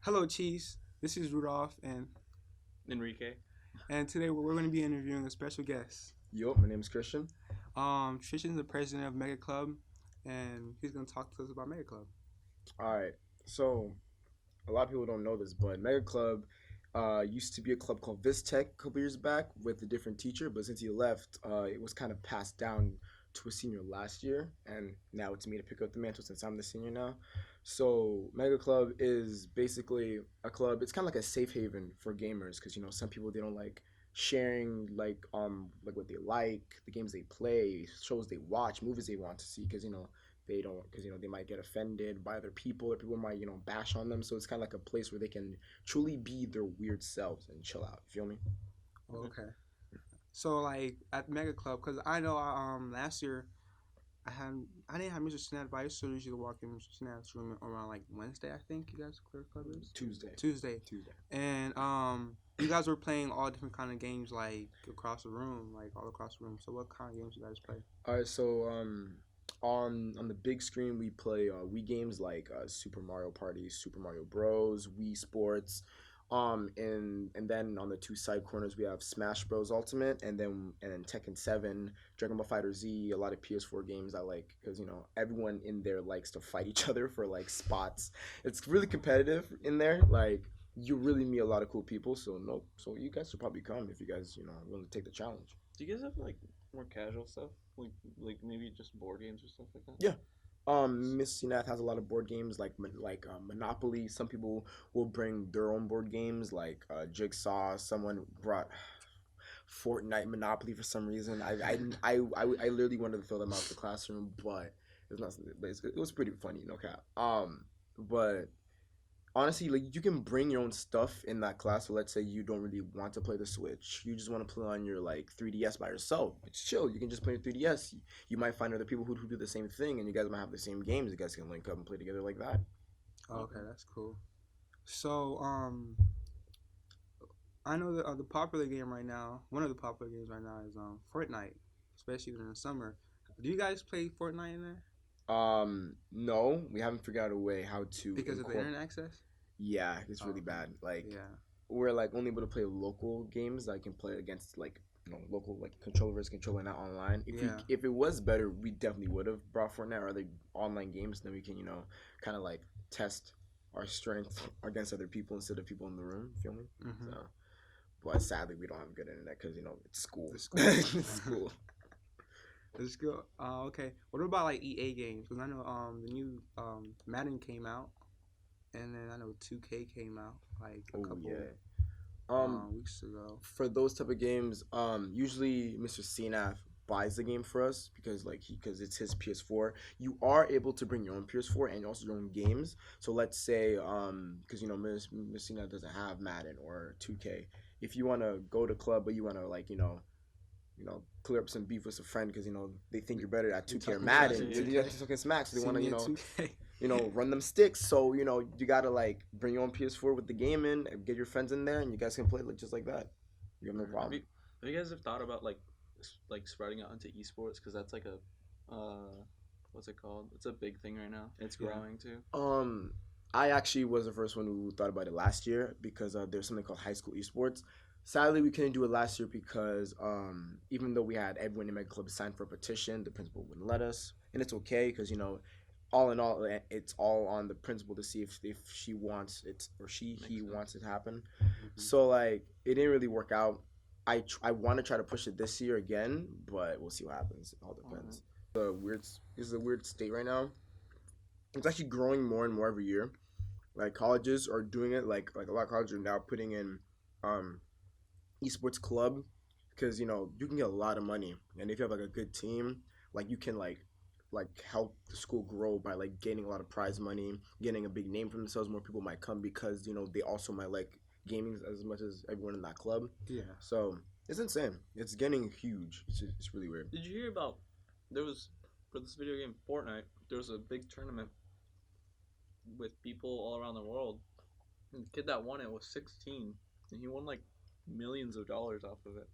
Hello, Cheese. This is Rudolph Enrique. and today we're going to be interviewing a special guest. Yo, my name is Christian. Tristan's the president of Mega Club, and he's going to talk to us about Mega Club. All right, so a lot of people don't know this, but Mega Club used to be a club called Vistech a couple years back with a different teacher, but since he left, it was kind of passed down to a senior last year, and now it's me to pick up the mantle since I'm the senior now. So Mega Club is basically a club. It's kind of like a safe haven for gamers because some people they don't like sharing like what they like, the games they play, shows they watch, movies they want to see because they don't because they might get offended by other people or people might bash on them, so it's kind of like a place where they can truly be their weird selves and chill out. You feel me? Okay. So like at Mega Club, because I know last year I didn't have Mr. Snap, but I used to usually walk in Mr. Snap's room around like Wednesday. I think you guys clear club is Tuesday. Tuesday, and you guys were playing all different kind of games like across the room, like all across the room. So what kind of games you guys play? All right, so on the big screen we play Wii games like Super Mario Party, Super Mario Bros, Wii Sports. And then on the two side corners we have Smash Bros Ultimate, and then Tekken 7, Dragon Ball Fighter Z, a lot of PS4 games I like because everyone in there likes to fight each other for like spots. It's really competitive in there. Like you really meet a lot of cool people. So no, so you guys should probably come if you guys are willing to take the challenge. Do you guys have like more casual stuff, like maybe just board games or stuff like that? Yeah. Miss Sinath has a lot of board games like Monopoly. Some people will bring their own board games like Jigsaw. Someone brought Fortnite Monopoly for some reason. I literally wanted to throw them out of the classroom, but it's not. But it was pretty funny, no cap. But honestly, like you can bring your own stuff in that class. So let's say you don't really want to play the Switch, you just want to play on your like 3DS by yourself. It's chill. You can just play your 3DS. You might find other people who do the same thing, and you guys might have the same games. You guys can link up and play together like that. Okay, that's cool. So I know the popular game right now. One of the popular games right now is Fortnite, especially during the summer. Do you guys play Fortnite in there No, we haven't figured out a way how to because of the internet access? Yeah, it's really Okay. bad. Like Yeah. we're like only able to play local games. I can play against like local like controller versus controller, not online. Yeah. If it was better, we definitely would have brought Fortnite or other online games. Then we can kind of like test our strength against other people instead of people in the room. Feel me? Mm-hmm. So, but sadly, we don't have good internet because it's school. The school. It's school. Let's go. Okay. What about like EA games? Because I know the new Madden came out, and then I know 2K came out like a Oh couple yeah. weeks ago. For those type of games, usually Mr. CNAF buys the game for us because it's his PS4. You are able to bring your own PS4 and also your own games. So let's say because Miss CNAF doesn't have Madden or 2K. If you want to go to club but you want to like clear up some beef with a friend because they think you're better at 2K or Madden. You're talking smack, so they want to 2K. run them sticks. So you gotta like bring your own PS4 with the game in, and get your friends in there, and you guys can play just like that. You have no Have problem. you guys have thought about like spreading out into esports? Because that's like a what's it called? It's a big thing right now. It's Yeah. growing too. I actually was the first one who thought about it last year because there's something called high school esports. Sadly, we couldn't do it last year because even though we had everyone in Mega Club sign for a petition, the principal wouldn't let us, and it's okay because all in all, it's all on the principal to see if she wants it or he wants it to happen. Mhm. So like it didn't really work out. I want to try to push it this year again, but we'll see what happens. It all depends. This is a weird state right now. It's actually growing more and more every year. Like colleges are doing it. Like a lot of colleges are now putting in um, esports club because you can get a lot of money, and if you have like a good team, like you can like help the school grow by like gaining a lot of prize money, getting a big name for themselves. More people might come because they also might like gaming as much as everyone in that club. Yeah. So it's insane. It's getting huge. It's really weird. Did you hear about there was for this video game Fortnite? There was a big tournament with people all around the world. And the kid that won it was 16, and he won like millions of dollars off of it.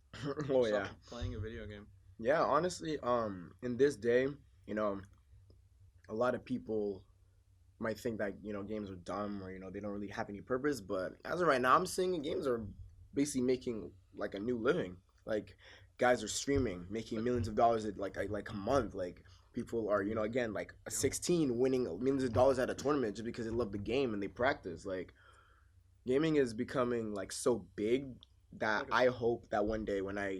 Oh Just yeah. off of playing a video game. Yeah, honestly, in this day, a lot of people might think that games are dumb or they don't really have any purpose. But as of right now, I'm seeing games are basically making like a new living. Like guys are streaming, making millions of dollars at like a month. Like people are again like a 16 winning millions of dollars at a tournament just because they love the game and they practice. Like gaming is becoming like so big that I hope that one day when I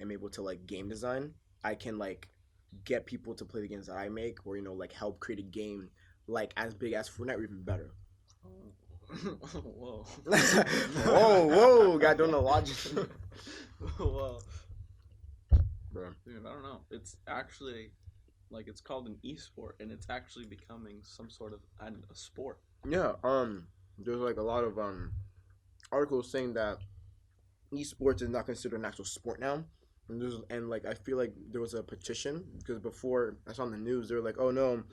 am able to like game design, I can like get people to play the games that I make, or like help create a game like as big as Fortnite or even better. Whoa. Whoa, got doing the logic. Whoa. Bro. Dude, I don't know. It's actually like it's called an esport, and it's actually becoming some sort of a sport. Yeah. There's like a lot of articles saying that esports is not considered an actual sport now. And like I feel like there was a petition because before I saw on the news they were like, oh no,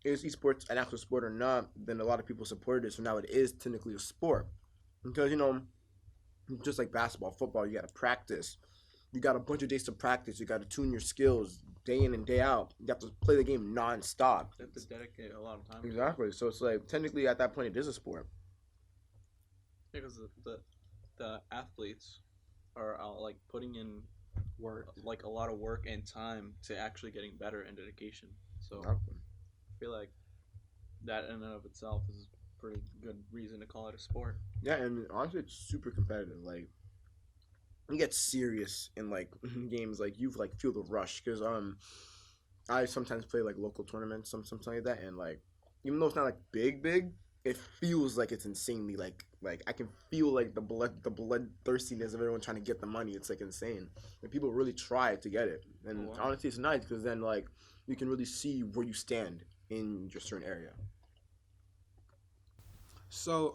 is esports an actual sport or not? Then a lot of people supported it, so now it is technically a sport because just like basketball, football, you got to practice. You got a bunch of days to practice. You got to tune your skills day in and day out. You have to play the game nonstop. You have to dedicate a lot of time. Exactly. So it's like technically at that point it is a sport. Because the athletes are like putting in Work. like a lot of work and time to actually getting better and dedication. So Exactly. I feel like that in and of itself is a pretty good reason to call it a sport. Yeah, and honestly, it's super competitive. Like, you get serious in like games. Like you like feel the rush because I sometimes play like local tournaments, something like that, and like even though it's not like big, it feels like it's insanely like I can feel like the bloodthirstiness of everyone trying to get the money. It's like insane, and people really try to get it. And wow. honestly, it's nice because then like you can really see where you stand in your certain area. So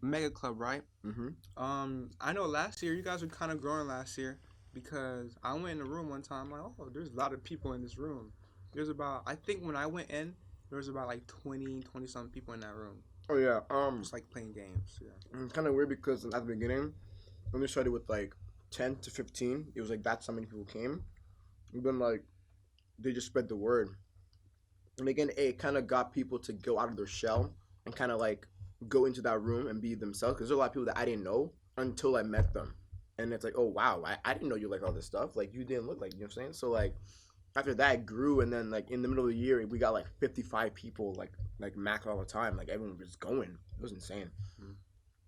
Mega Club, right? Mm-hmm. I know last year you guys were kind of growing last year because I went in the room one time. Like, oh, there's a lot of people in this room. There's about, I think when I went in, there was about like 20 something people in that room. Oh yeah. Just like playing games. Yeah. It's kind of weird because at the beginning, when we started with like 10 to 15, it was like that's how many people came. And then like they just spread the word, and again it kind of got people to go out of their shell and kind of like go into that room and be themselves because there's a lot of people that I didn't know until I met them, and it's like, oh wow, I didn't know you like all this stuff, like you didn't look like, you know what I'm saying? So like after that it grew, and then like in the middle of the year we got like 55 people like max all the time, like everyone was going. It was insane.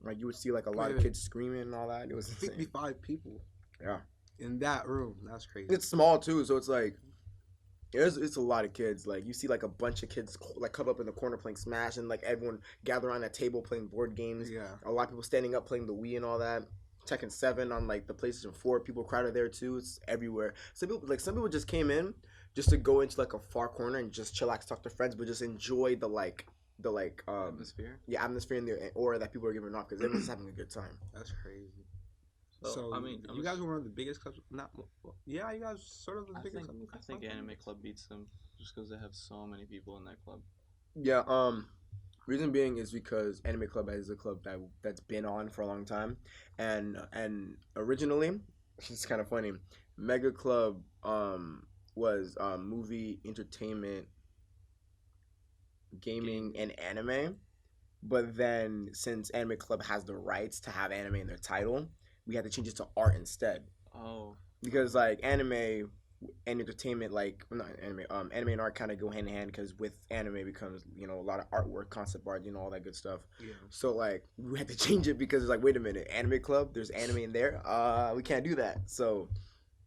Like you would see like a lot of kids screaming and all that. It was insane. 55 people. Yeah. In that room. That's crazy. It's small too, so it's like it's a lot of kids. Like you see like a bunch of kids like cut up in the corner playing Smash, and like everyone gather around a table playing board games. Yeah. A lot of people standing up playing the Wii and all that. Tekken 7 on like the PlayStation 4, people crowded there too. It's everywhere. Some people just came in just to go into like a far corner and just chillax, talk to friends, but just enjoy the Atmosphere. Yeah, atmosphere in the aura that people are giving off because everyone's having a good time. That's crazy. So I mean, you guys were one of the biggest clubs. Not, yeah, you guys sort of the biggest. I think Anime Club beats them just because they have so many people in that club. Yeah. Reason being is because Anime Club is a club that's been on for a long time, and originally, it's kind of funny. Mega Club was movie, entertainment, gaming, and anime. But then since Anime Club has the rights to have anime in their title, we had to change it to art instead. Oh. Because like anime and entertainment, like not anime and art kind of go hand in hand because with anime becomes a lot of artwork, concept art, all that good stuff. Yeah. So like we had to change it because it's like, wait a minute, Anime Club, there's anime in there. We can't do that. So,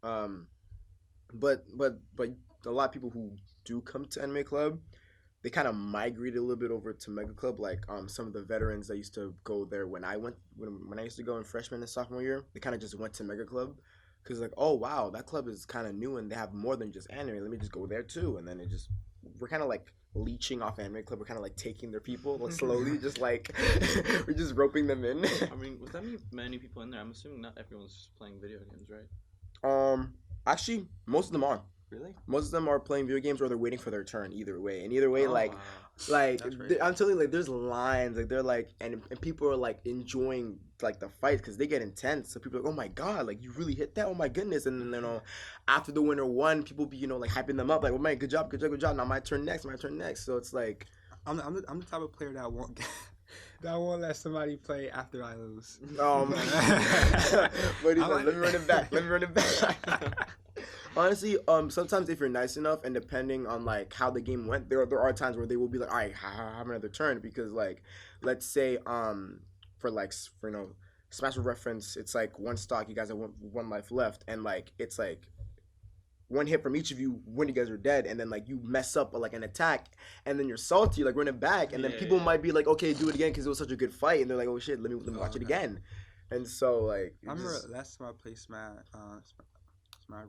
but a lot of people who do come to Anime Club, they kind of migrated a little bit over to Mega Club. Like some of the veterans that used to go there when I used to go in freshman and sophomore year, they kind of just went to Mega Club. Because like, oh wow, that club is kind of new and they have more than just anime. Let me just go there too. And then we're kind of like leeching off Anime Club. We're kind of like taking their people like slowly, just like we're just roping them in. I mean, with that many people in there, I'm assuming not everyone's just playing video games, right? Actually, most of them are. Really? Most of them are playing video games or they're waiting for their turn. Either way, and either way, Oh, like wow. I'm telling you, like there's lines, like they're like, and people are like enjoying like the fights because they get intense. So people are like, oh my god, like you really hit that, oh my goodness. And then after the winner won, people be like hyping them up, like, oh man, good job. Now my turn next. So it's like I'm the type of player that won't that won't let somebody play after I lose. But he's like, let me run it back. Let me run it back. Honestly, sometimes if you're nice enough and depending on like how the game went, there are times where they will be like, all right, have another turn because like, let's say for Smash for reference, it's like one stock, you guys have one life left, and like it's like one hit from each of you when you guys are dead, and then like you mess up like an attack, and then you're salty, like run it back, and then people might be like, okay, do it again because it was such a good fight, and they're like, oh shit, let me watch it again, and so like. I remember last time I played Smash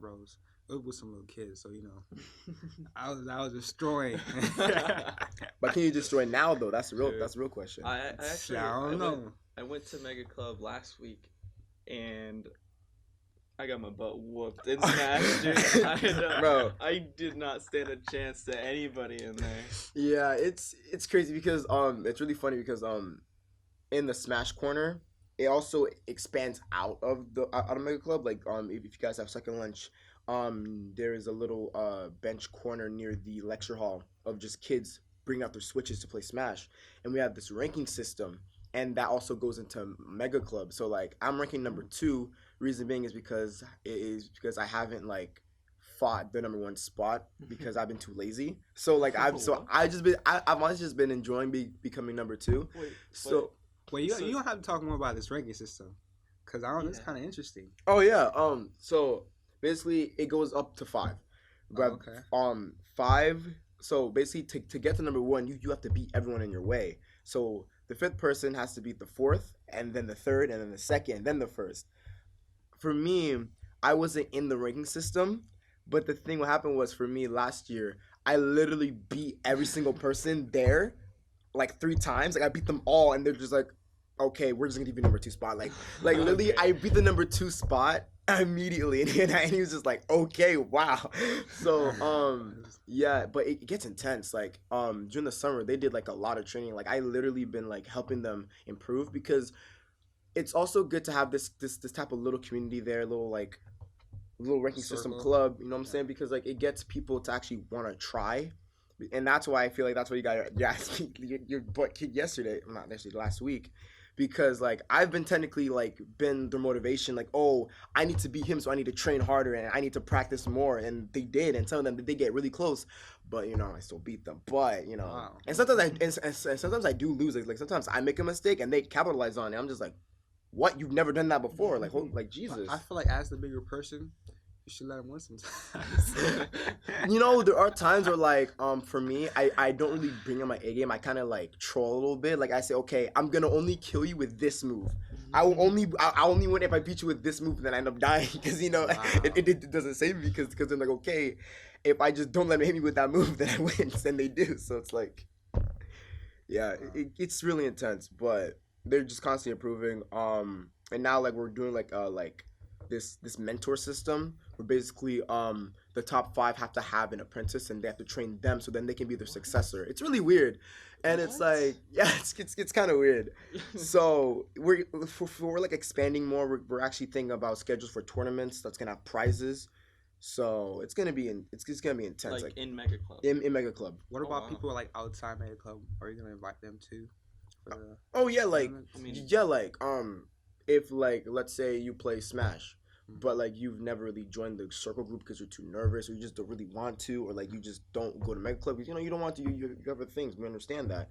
Bros. It was some little kids, so I was destroying. But can you destroy now though? That's the real question. I actually I don't know. I went to Mega Club last week, and I got my butt whooped in Smash, dude. Bro, I did not stand a chance to anybody in there. Yeah, it's crazy because it's really funny because in the Smash corner, it also expands out of Mega Club. Like if you guys have second lunch, there is a little bench corner near the lecture hall of just kids bringing out their Switches to play Smash, and we have this ranking system, and that also goes into Mega Club. So like I'm ranking number 2. Reason being is because I haven't like fought the number 1 spot because I've been too lazy. So like I've honestly just been enjoying becoming number 2. Wait, you don't have to talk more about this ranking system, cause it's kind of interesting. Oh yeah. So basically it goes up to 5. But, okay. 5. So basically to get to number 1, you have to beat everyone in your way. So the 5th person has to beat the 4th, and then the 3rd, and then the 2nd, and then the 1st. For me, I wasn't in the ranking system, but the thing what happened was for me last year, I literally beat every single person there like 3 times. Like I beat them all, and they're just like, okay, we're just gonna give you number 2 spot. Like literally, I beat the number 2 spot immediately, and he was just like, okay, wow. So yeah, but it gets intense. Like during the summer, they did like a lot of training. Like I literally been like helping them improve because it's also good to have this type of little community there, little ranking system club. You know what I'm saying? Because like it gets people to actually want to try. And that's why I feel like that's why you got your butt kicked yesterday, not yesterday, last week, because like I've been technically like been their motivation, like, oh, I need to beat him, so I need to train harder and I need to practice more, and they did, and some of them they get really close, but I still beat them, but wow. And sometimes I do lose, like sometimes I make a mistake and they capitalize on it. I'm just like, what? You've never done that before, like Jesus. I feel like as the bigger person, you should let him win sometimes. There are times where like for me, I don't really bring in my A game. I kind of like troll a little bit. Like I say, okay, I'm gonna only kill you with this move. I only win if I beat you with this move, and then I end up dying because wow. it doesn't save me because they're like, okay, if I just don't let them hit me with that move, then I win. And they do. So it's like, yeah, it's really intense, but they're just constantly improving. And now like we're doing like this mentor system where basically the top 5 have to have an apprentice and they have to train them so then they can be their successor. It's really weird, and it's like, yeah, it's kind of weird. So we're like expanding more. We're actually thinking about schedules for tournaments that's gonna have prizes. So it's gonna be intense. Like in Mega Club. In Mega Club. What about people like outside Mega Club? Are you gonna invite them too? Oh yeah, like if like let's say you play Smash, but like you've never really joined the circle group because you're too nervous or you just don't really want to, or like you just don't go to Mega Club because you don't want to. You have other things. We understand that.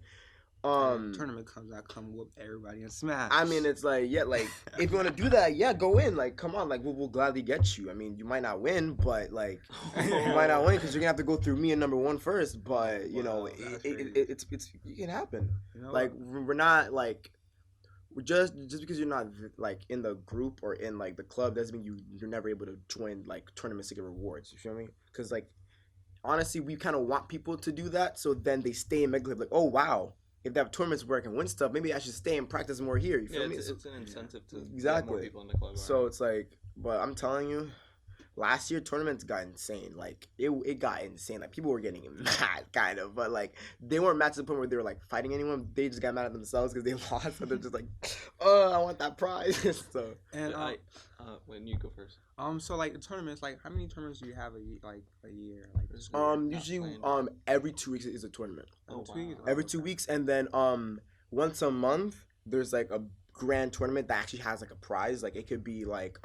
Tournament comes out, come whoop everybody in Smash. I mean, it's like, yeah, like if you want to do that, yeah, go in. Like, come on, like we'll gladly get you. I mean, you might not win, but like you might not win because you're gonna have to go through me and number 1 first. But it's it can happen. Like we're not like. Just because you're not like in the group or in like the club doesn't mean you're never able to join like tournaments to get rewards. You feel me? Because like honestly, we kind of want people to do that, so then they stay in Mega Club. Like, oh wow, if they have tournaments where I can win stuff, maybe I should stay and practice more here. You feel me? It's an incentive to exactly. get more people in the club. So it's like, but I'm telling you, last year tournaments got insane. Like it got insane. Like people were getting mad, kind of, but like they weren't mad to the point where they were like fighting anyone. They just got mad at themselves because they lost, so they're just like, oh, I want that prize. So And when you go first. so like the tournaments, like how many tournaments do you have a year? Like usually every 2 weeks is a tournament. Oh, two years? Every Oh, 2 weeks, and then once a month there's like a grand tournament that actually has like a prize. Like it could be like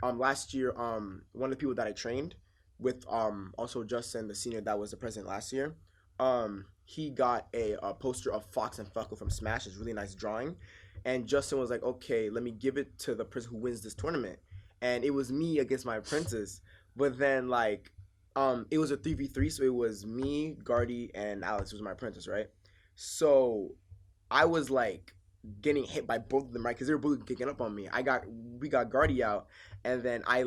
last year one of the people that I trained with also Justin, the senior that was the president last year, he got a poster of Fox and Fuckle from Smash. It's a really nice drawing, and Justin was like, okay, let me give it to the person who wins this tournament, and it was me against my apprentice. But then like it was a 3v3, so it was me, Guardy, and Alex was my apprentice, right? So I was like getting hit by both of them, right? Because they were both kicking up on me. We got Guardy out, and then I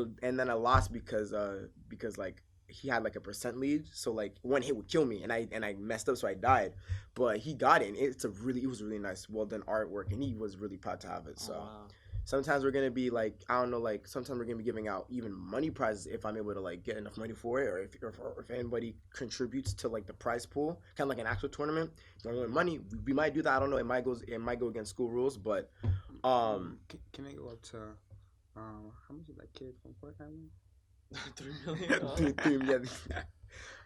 lost because like he had like a percent lead, so like one hit would kill me, and I messed up, so I died. But he got it. And it was really nice, well done artwork, and he was really proud to have it. So. Oh, wow. Sometimes we're gonna be like, I don't know, like sometimes we're gonna be giving out even money prizes if I'm able to like get enough money for it, or if anybody contributes to like the prize pool, kind of like an actual tournament. If you want money, we might do that. I don't know. It might go against school rules, but can they go up to how much is that kid from Fortnite win? $3 million.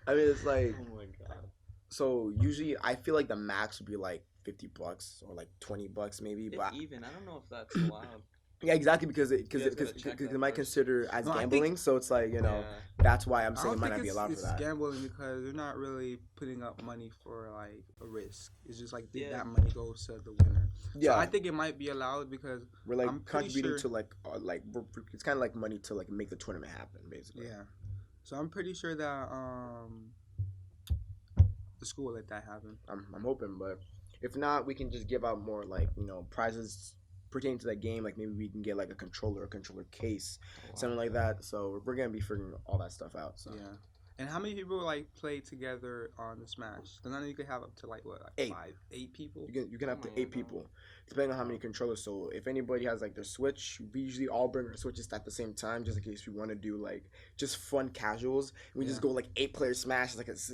I mean, it's like, Oh my god. so usually I feel like the max would be like $50 or like $20 maybe, If but even, I don't know if that's allowed. yeah, exactly, because You guys gotta check they that might first. consider as No, I think- gambling, so it's like, Yeah. that's why I'm I saying it don't might think not be allowed it's for that. gambling because they're not really putting up money for like a risk. It's just like Yeah. that money goes to the winner. Yeah, So I think it might be allowed because we're like I'm pretty contributing sure- to like it's kind of like money to like make the tournament happen, basically. yeah. So I'm pretty sure that the school will let that happen. I'm hoping, but if not, we can just give out more like prizes pertaining to that game. Like maybe we can get like a controller case, something like that. So we're gonna be figuring all that stuff out. So Yeah. And how many people like play together on the Smash? Because I know you could have up to like what, like Eight. eight people. you can have to Oh my 8 God. people, depending on how many controllers. So if anybody has like their Switch, we usually all bring our Switches at the same time, just in case we want to do like just fun casuals. We just Yeah. go like 8-player Smash. Like it's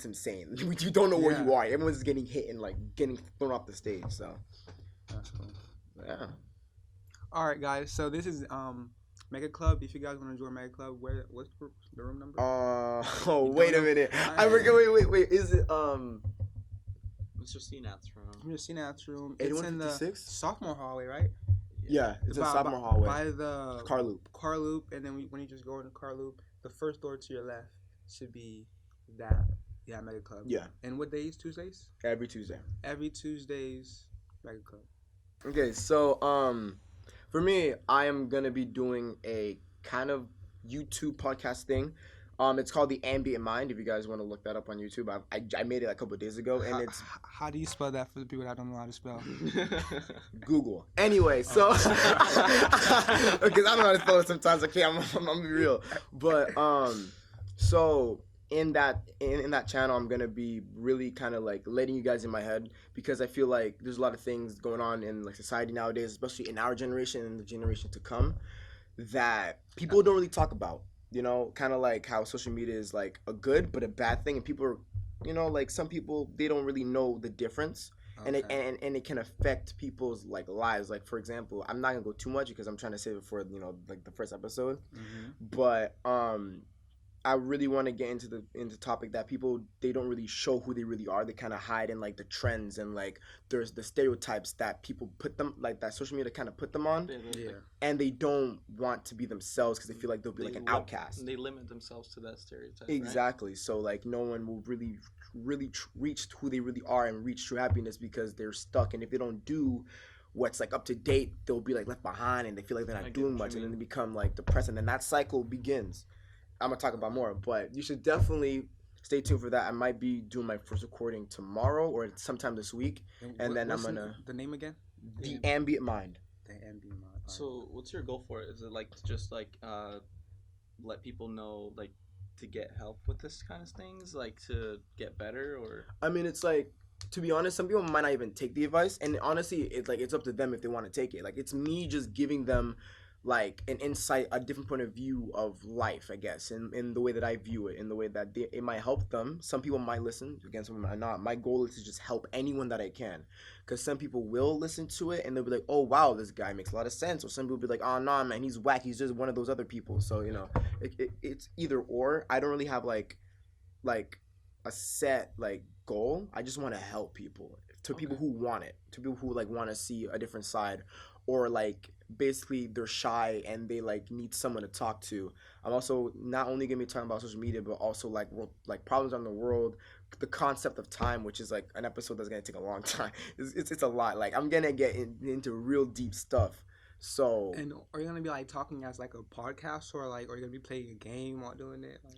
insane. You don't know where you Yeah. are. Everyone's just getting hit and like getting thrown off the stage. So That's cool. yeah. All right, guys. So this is Mega Club. If you guys want to join Mega Club, what's the room number? Oh, You wait don't a know? minute. I- I forget. Wait. Is it Mr. CNAT's room. I'm just seeing that room. It's in the 8156? sophomore hallway, right? Yeah, it's a By- sophomore by- hallway. By the Car loop. car loop, and then when you just go in the car loop, the first door to your left should be that. Yeah, Mega Club. Yeah, And what days? Tuesdays? every Tuesday. Every Tuesdays, Mega Club. Okay, so for me, I am gonna be doing a kind of YouTube podcast thing. It's called The Ambient Mind. If you guys want to look that up on YouTube, I made it a couple of days ago, and it's How do you spell that for the people that don't know how to spell? Google. Anyway, so because I don't know how to spell it sometimes. Okay, I'm gonna be real, but so in that channel, I'm gonna be really kind of like letting you guys in my head, because I feel like there's a lot of things going on in like society nowadays, especially in our generation and the generation to come, that people don't really talk about. Kind of like how social media is like a good but a bad thing, and people are, like some people, they don't really know the difference. And it can affect people's like lives. Like for example, I'm not gonna go too much because I'm trying to save it for like the first episode. But I really want to get into the topic that people, they don't really show who they really are. They kind of hide in like the trends and like there's the stereotypes that people put them, like that social media kind of put them on, Yeah. and they don't want to be themselves because they feel like they'll be like an outcast. They limit themselves to that stereotype. Exactly. So like no one will really reach who they really are and reach true happiness, because they're stuck. And if they don't do what's like up to date, they'll be like left behind, and they feel like they're I not get doing what you much, and then mean. they become like depressed, and then that cycle begins. I'm gonna talk about more, but you should definitely stay tuned for that. I might be doing my first recording tomorrow or sometime this week, and then I'm what's gonna the name again? The Ambient Mind. The ambient mind. So what's your goal for it? Is it like just like let people know, like, to get help with this kind of things, like to get better, or I mean, it's like, to be honest, some people might not even take the advice, and honestly, it's up to them if they want to take it. Like, it's me just giving them like an insight, a different point of view of life, I guess, in the way that I view it, in the way that it might help them. Some people might listen, again, some might not. My goal is to just help anyone that I can, because some people will listen to it and they'll be like, oh wow, this guy makes a lot of sense, or some people will be like, oh nah man, he's whack, he's just one of those other people. So it's either or. I don't really have like a set like goal. I just want to help people, to people Okay. who want it, to people who like want to see a different side, or like basically they're shy and they like need someone to talk to. I'm also not only gonna be talking about social media, but also like world, like problems around the world, the concept of time, which is like an episode that's gonna take a long time. It's a lot. Like I'm gonna get into real deep stuff. So And are you gonna be like talking as like a podcast, or like are you gonna be playing a game while doing it? Like,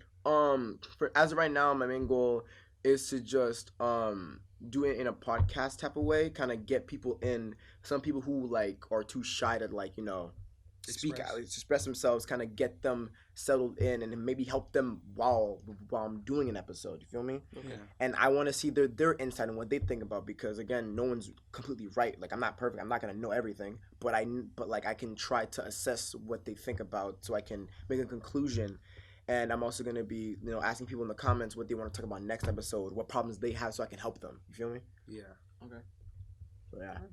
for as of right now, my main goal is to just do it in a podcast type of way, kind of get people in. Some people who like are too shy to like speak out, express. express themselves, kind of get them settled in, and maybe help them while I'm doing an episode. You feel me? Okay. Yeah. And I want to see their insight and what they think about, because again, no one's completely right. Like I'm not perfect. I'm not gonna know everything, but like I can try to assess what they think about, so I can make a conclusion. And I'm also gonna be asking people in the comments what they want to talk about next episode, what problems they have, so I can help them. You feel me? Yeah. Okay. So yeah. Alright.